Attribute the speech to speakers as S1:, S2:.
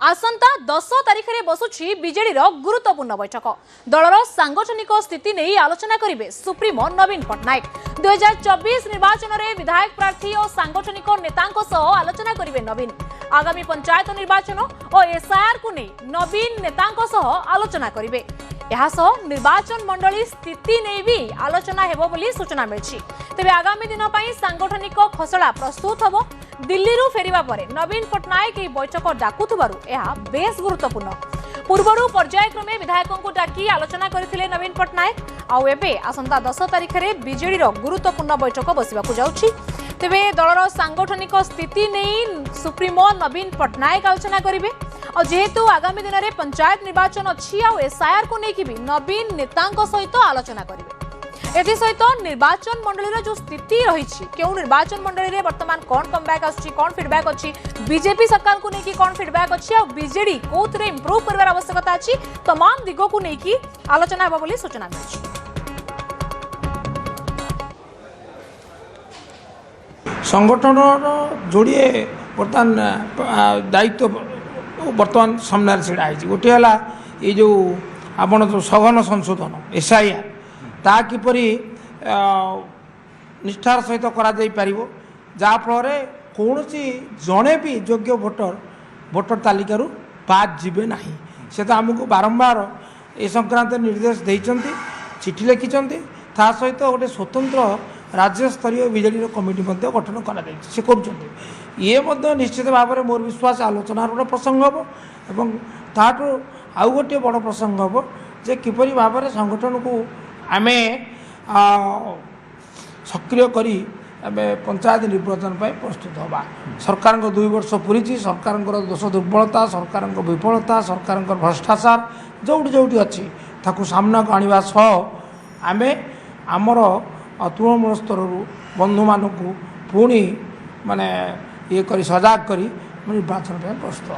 S1: आसंता 10 तारिख में बसुछि बीजेडी गुरुत्वपूर्ण बैठक दलर सांगठनिक स्थिति नहीं आलोचना करेंगे सुप्रीमो नवीन पट्टनायक 2024 निर्वाचन में विधायक प्रार्थी और सांगठनिक नेतांक आलोचना करेंगे नवीन आगामी पंचायत निर्वाचन और एसआईआर को नहीं नवीन नेतांक आलोचना करेंगे निर्वाचन मंडली स्थिति नहीं भी आलोचना हेबो बोली सूचना मिली तेज आगामी दिन सांगठनिक खसड़ा प्रस्तुत हम दिल्ली फेरिबा परे नवीन पट्टनायक बैठक डाकुथबारु यह बेस गुरुत्वपूर्ण पूर्वरु पर्यायक्रमे विधायकों को डाकी आलोचना करथिले नवीन पट्टनायक आउ एबे आसंता 10 तारिख में बीजेडी गुरुत्वपूर्ण बैठक बसिबाकु जाउछि तेबे दलर सांगठनिक स्थिति नहीं सुप्रीमो नवीन पट्टनायक आलोचना करेंगे और जेहेतु आगामी दिन में पंचायत निर्वाचन अच्छी आ एसआईआर को लेकिन भी नवीन नेतांक सहित आलोचना करेंगे एथि सहित निर्वाचन मंडली जो स्थिति रही क्यों निर्वाचन मंडली में वर्तमान कौन कमबैक आछी कौन फीडबैक अच्छी बीजेपी सरकार को लेकिन कौन फीडबैक अच्छी और बीजेडी कोथरे इंप्रूव करबार आवश्यकता अच्छी तमाम दिगों को लेकिन आलोचना हेबा बोली सूचना मिली।
S2: संगठन जोड़े बर्तमान दायित्व बर्तमान सामने छड़ा गोटे है ये जो आपण जो सघन संशोधन एसआईआर ता किपरि निष्ठार सहित करा जाई परिबो जाफल कौन जड़े भी योग्य भोटर तालिकारु बाद जीवे ना से तो आमको बारंबार ए संक्रांत निर्देश देइचंती चिठी लिखिं ता सहित गोटे स्वतंत्र राज्य स्तरीय बीजेडी कमिटी गठन कर निश्चित भाव में मोर विश्वास आलोचनार गोटे प्रसंग हम ताठू आउ गोटे बड़ प्रसंग हम जे किपरि भाव में संगठन को आम सक्रिय करी पंचायत निर्वाचन प्रस्तुत हवा सरकार 2 वर्ष पूरी सरकार दोष दुर्बलता सरकार विफलता सरकार भ्रष्टाचार जोटी जोटी अच्छी ताकू सामना को आने सह आम आमर तृणमूल स्तर बंधु मान पुणी माने ये करी सजाग करी निर्वाचन प्रस्तुत हो।